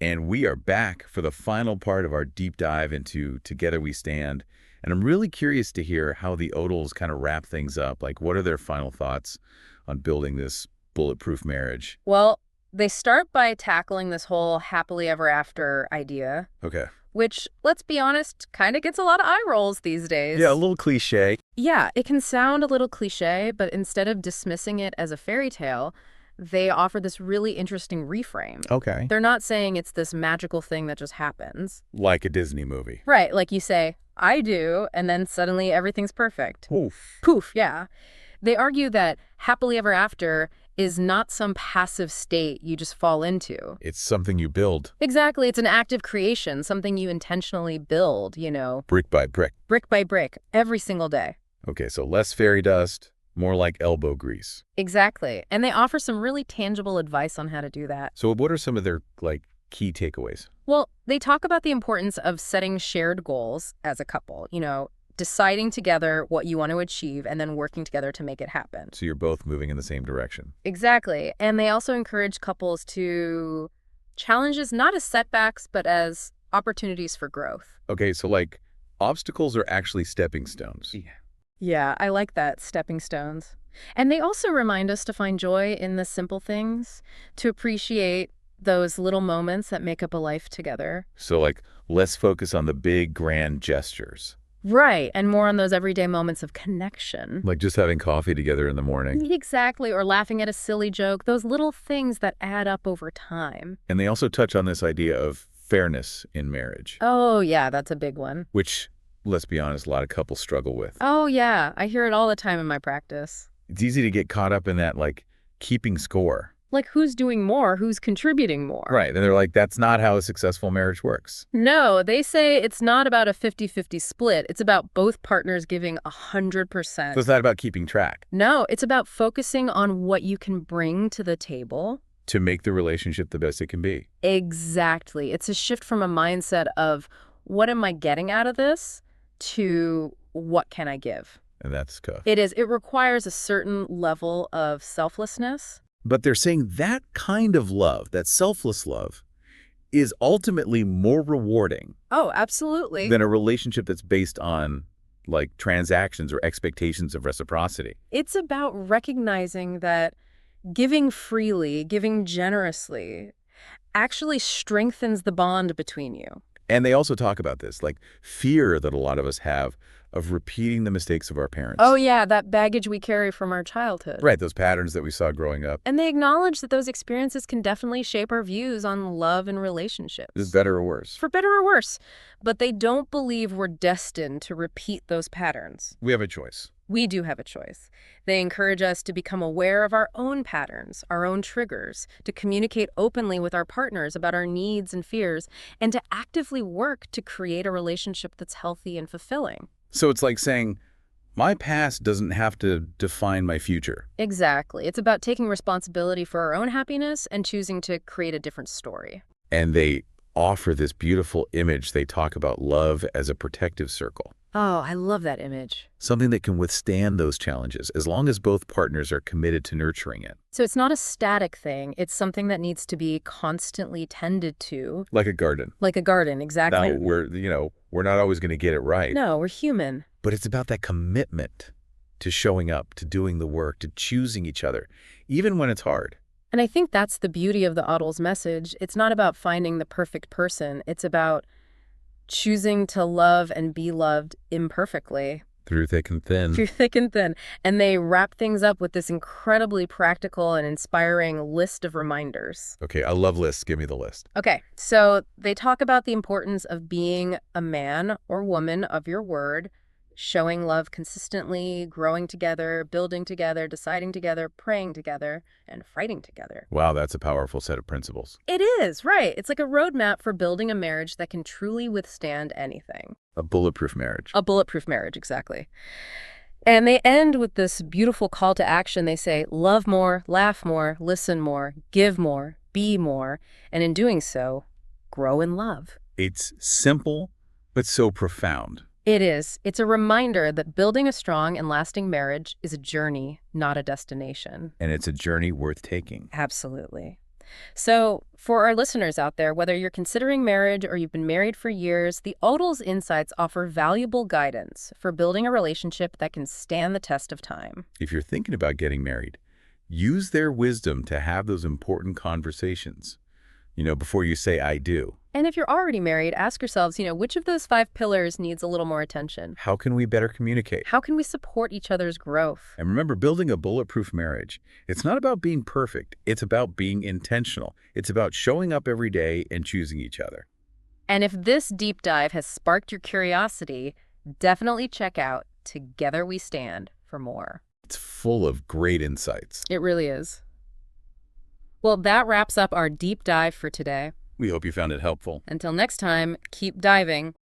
And we are back for the final part of our deep dive into Together We Stand. And I'm really curious to hear how the Odals kind of wrap things up. Like, what are their final thoughts on building this bulletproof marriage? Well, they start by tackling this whole happily ever after idea, Okay. which, let's be honest, kind of gets a lot of eye rolls these days. Yeah, a little cliche. Yeah, it can sound a little cliche, but instead of dismissing it as a fairy tale, they offer this really interesting reframe. Okay. They're not saying it's this magical thing that just happens. Like a Disney movie. Right, like you say, I do, and then suddenly everything's perfect. Oof. Poof, yeah. They argue that happily ever after is not some passive state you just fall into. It's something you build. Exactly, it's an active creation, something you intentionally build, Brick by brick. brick by brick, every single day. Okay, so less fairy dust, more like elbow grease. Exactly, and they offer some really tangible advice on how to do that. So what are some of their, key takeaways? Well, they talk about the importance of setting shared goals as a couple, deciding together what you want to achieve and then working together to make it happen. So you're both moving in the same direction. Exactly. And they also encourage couples to challenges not as setbacks, but as opportunities for growth. Okay, so obstacles are actually stepping stones. Yeah, I like that, stepping stones. And they also remind us to find joy in the simple things, to appreciate those little moments that make up a life together. So less focus on the big grand gestures. Right, and more on those everyday moments of connection. Like just having coffee together in the morning. Exactly, or laughing at a silly joke, those little things that add up over time. And they also touch on this idea of fairness in marriage, Oh, yeah, that's a big one. which, let's be honest, a lot of couples struggle with. Oh, yeah, I hear it all the time in my practice. It's easy to get caught up in that, keeping score. Like, who's doing more, who's contributing more? Right, and they're like, that's not how a successful marriage works. No, they say it's not about a 50-50 split. It's about both partners giving 100%. So it's not about keeping track. No, it's about focusing on what you can bring to the table. To make the relationship the best it can be. Exactly. It's a shift from a mindset of, what am I getting out of this, to what can I give? And that's tough. It is. It requires a certain level of selflessness. But they're saying that kind of love, that selfless love, is ultimately more rewarding Oh, absolutely. than a relationship that's based on, transactions or expectations of reciprocity. It's about recognizing that giving freely, giving generously, actually strengthens the bond between you. And they also talk about this, fear that a lot of us have of repeating the mistakes of our parents. Oh, yeah, that baggage we carry from our childhood. Right, those patterns that we saw growing up. And they acknowledge that those experiences can definitely shape our views on love and relationships. Is it better or worse? For better or worse. But they don't believe we're destined to repeat those patterns. We have a choice. We do have a choice. They encourage us to become aware of our own patterns, our own triggers, to communicate openly with our partners about our needs and fears, and to actively work to create a relationship that's healthy and fulfilling. So it's like saying, my past doesn't have to define my future. Exactly. It's about taking responsibility for our own happiness and choosing to create a different story. And they offer this beautiful image. They talk about love as a protective circle. Oh, I love that image. Something that can withstand those challenges as long as both partners are committed to nurturing it. So it's not a static thing. It's something that needs to be constantly tended to. Like a garden. Like a garden, exactly. Now, we're not always going to get it right. No, we're human. But it's about that commitment to showing up, to doing the work, to choosing each other, even when it's hard. And I think that's the beauty of the Odals message. It's not about finding the perfect person. It's about choosing to love and be loved imperfectly. Through thick and thin. Through thick and thin. And they wrap things up with this incredibly practical and inspiring list of reminders. Okay, I love lists. Give me the list. Okay, so they talk about the importance of being a man or woman of your word, showing love consistently, growing together, building together, deciding together, praying together, and fighting together. Wow, that's a powerful set of principles. It is, right. It's like a roadmap for building a marriage that can truly withstand anything. A bulletproof marriage. A bulletproof marriage, exactly. And they end with this beautiful call to action. They say, love more, laugh more, listen more, give more, be more, and in doing so, grow in love. It's simple, but so profound. It is. It's a reminder that building a strong and lasting marriage is a journey, not a destination. And it's a journey worth taking. Absolutely. So, for our listeners out there, whether you're considering marriage or you've been married for years, the Odal's insights offer valuable guidance for building a relationship that can stand the test of time. If you're thinking about getting married, use their wisdom to have those important conversations, before you say I do. And if you're already married, ask yourselves, which of those 5 pillars needs a little more attention? How can we better communicate? How can we support each other's growth? And remember, building a bulletproof marriage, it's not about being perfect. It's about being intentional. It's about showing up every day and choosing each other. And if this deep dive has sparked your curiosity, definitely check out Together We Stand for more. It's full of great insights. It really is. Well, that wraps up our deep dive for today. We hope you found it helpful. Until next time, keep diving.